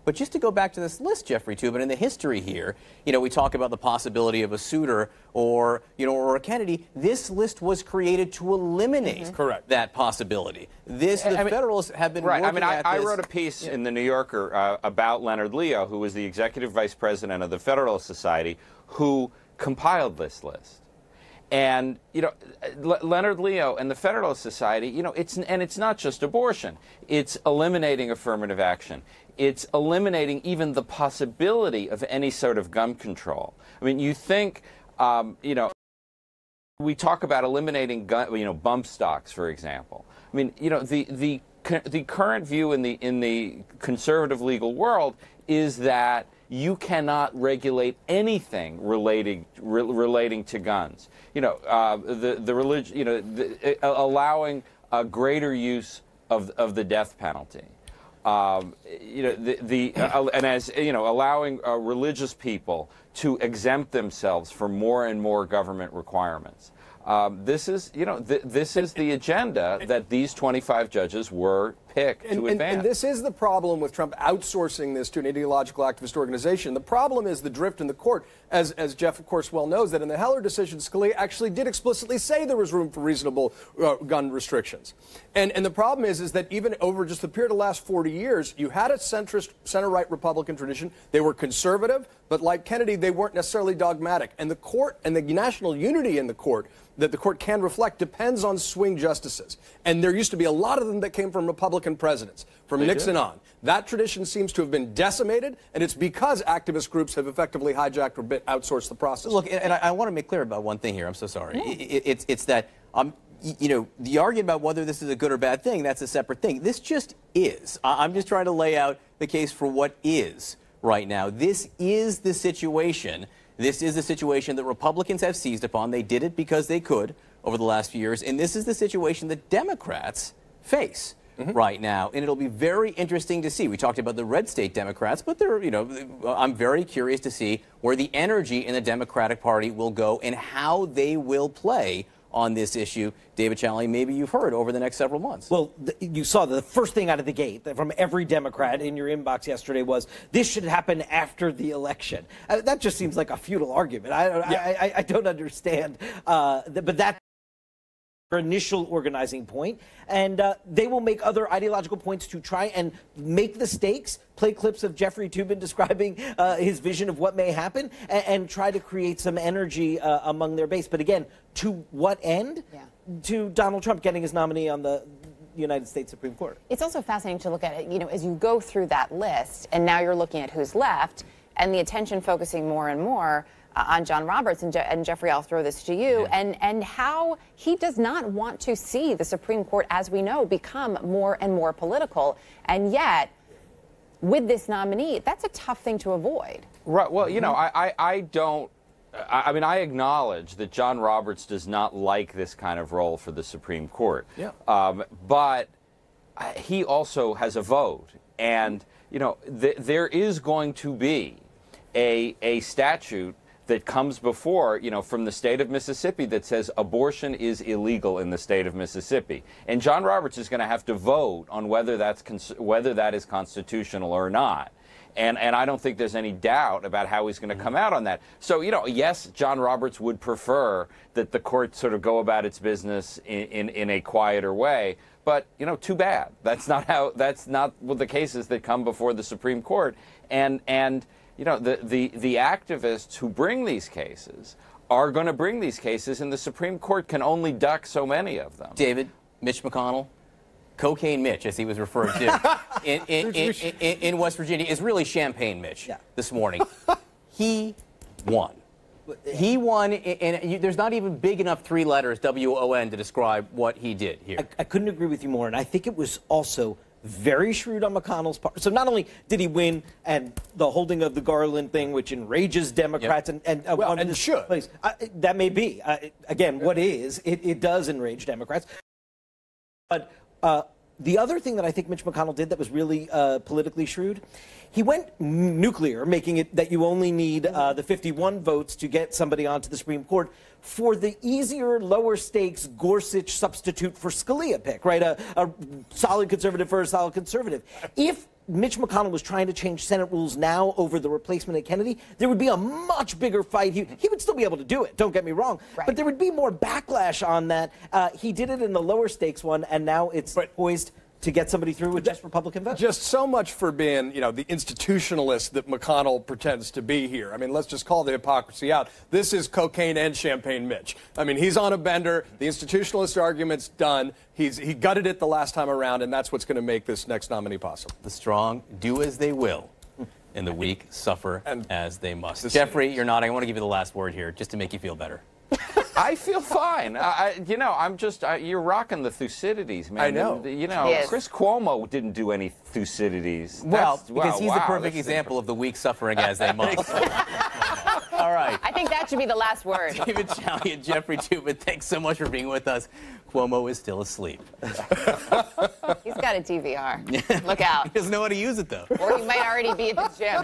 But just to go back to this list, Jeffrey Toobin, in the history here, you know, we talk about the possibility of a Souter or, you know, or a Kennedy. This list was created to eliminate that possibility. The Federalists have been working at this. I wrote a piece in the New Yorker about Leonard Leo, who was the executive vice president of the Federalist Society, who compiled this list. And, you know, Leonard Leo and the Federalist Society, you know, it's not just abortion. It's eliminating affirmative action. It's eliminating even the possibility of any sort of gun control. I mean, you think, you know, we talk about eliminating bump stocks, for example. I mean, you know, the current view in the conservative legal world is that you cannot regulate anything relating to guns. You know, the religion, you know, allowing a greater use of the death penalty. You know, and as you know, allowing religious people to exempt themselves from more and more government requirements. This is, you know, this is the agenda that these 25 judges were picked to advance. And this is the problem with Trump outsourcing this to an ideological activist organization. The problem is the drift in the court, as Jeff, of course, well knows, that in the Heller decision, Scalia actually did explicitly say there was room for reasonable gun restrictions. And the problem is that even over just the period of the last 40 years, you had a centrist, center-right Republican tradition. They were conservative, but like Kennedy, they weren't necessarily dogmatic. And the court and the national unity in the court that the court can reflect depends on swing justices. And there used to be a lot of them that came from Republican presidents, from Nixon on. That tradition seems to have been decimated, and it's because activist groups have effectively hijacked or outsourced the process. Look, and I want to make clear about one thing here. I'm so sorry. It's that, you know, the argument about whether this is a good or bad thing, that's a separate thing. This just is. I'm just trying to lay out the case for what is right now. This is the situation. This is the situation that Republicans have seized upon. They did it because they could over the last few years. And this is the situation that Democrats face right now. And it'll be very interesting to see. We talked about the red state Democrats, but they're, you know, I'm very curious to see where the energy in the Democratic Party will go and how they will play on this issue. David Chalian, maybe you've heard over the next several months. Well, you saw the first thing out of the gate from every Democrat in your inbox yesterday was this should happen after the election. That just seems like a futile argument. I don't understand. But that's their initial organizing point. And they will make other ideological points to try and make the stakes, play clips of Jeffrey Toobin describing his vision of what may happen, and try to create some energy among their base. But again, to what end? To Donald Trump getting his nominee on the United States Supreme Court. It's also fascinating to look at it, you know, as you go through that list, and now you're looking at who's left, and the attention focusing more and more on John Roberts, and Jeffrey, I'll throw this to you, and how he does not want to see the Supreme Court, as we know, become more and more political. And yet, with this nominee, that's a tough thing to avoid. Right. Well, you know, I don't. I mean, I acknowledge that John Roberts does not like this kind of role for the Supreme Court. But he also has a vote. And, you know, there is going to be a statute that comes before, you know, from the state of Mississippi that says abortion is illegal in the state of Mississippi. And John Roberts is going to have to vote on whether that is constitutional or not. And I don't think there's any doubt about how he's going to come out on that. So, you know, yes, John Roberts would prefer that the court sort of go about its business in a quieter way. But, you know, too bad. That's not what the cases that come before the Supreme Court. And you know, the activists who bring these cases are going to bring these cases, and the Supreme Court can only duck so many of them. David, Mitch McConnell, Cocaine Mitch, as he was referred to in West Virginia, is really Champagne Mitch this morning. He won. He won, and there's not even big enough three letters, W-O-N, to describe what he did here. I couldn't agree with you more, and I think it was also very shrewd on McConnell's part. So not only did he win, and the holding of the Garland thing, which enrages Democrats, and should. Place, that may be. Again, what is, it does enrage Democrats. But the other thing that I think Mitch McConnell did that was really politically shrewd, he went nuclear, making it that you only need the 51 votes to get somebody onto the Supreme Court for the easier, lower stakes Gorsuch substitute for Scalia pick, right? A solid conservative for a solid conservative. If Mitch McConnell was trying to change Senate rules now over the replacement of Kennedy, there would be a much bigger fight. He would still be able to do it, don't get me wrong, right. but there would be more backlash on that. He did it in the lower stakes one, and now it's poised to get somebody through with just Republican votes. Just so much for being, the institutionalist that McConnell pretends to be here. I mean, let's just call the hypocrisy out. This is cocaine and champagne Mitch. I mean, he's on a bender. The institutionalist argument's done. He gutted it the last time around, and that's what's going to make this next nominee possible. The strong do as they will, and the weak suffer as they must. Jeffrey, you're nodding. I want to give you the last word here, just to make you feel better. I feel fine. I'm just, you're rocking the Thucydides, man. I know. Yes. Chris Cuomo didn't do any Thucydides. Well, because he's the perfect example of the weak suffering as they must. All right. I think that should be the last word. David Challey and Jeffrey Tubin, thanks so much for being with us. Cuomo is still asleep. He's got a DVR. Look out. He doesn't know how to use it, though. Or he might already be at the gym.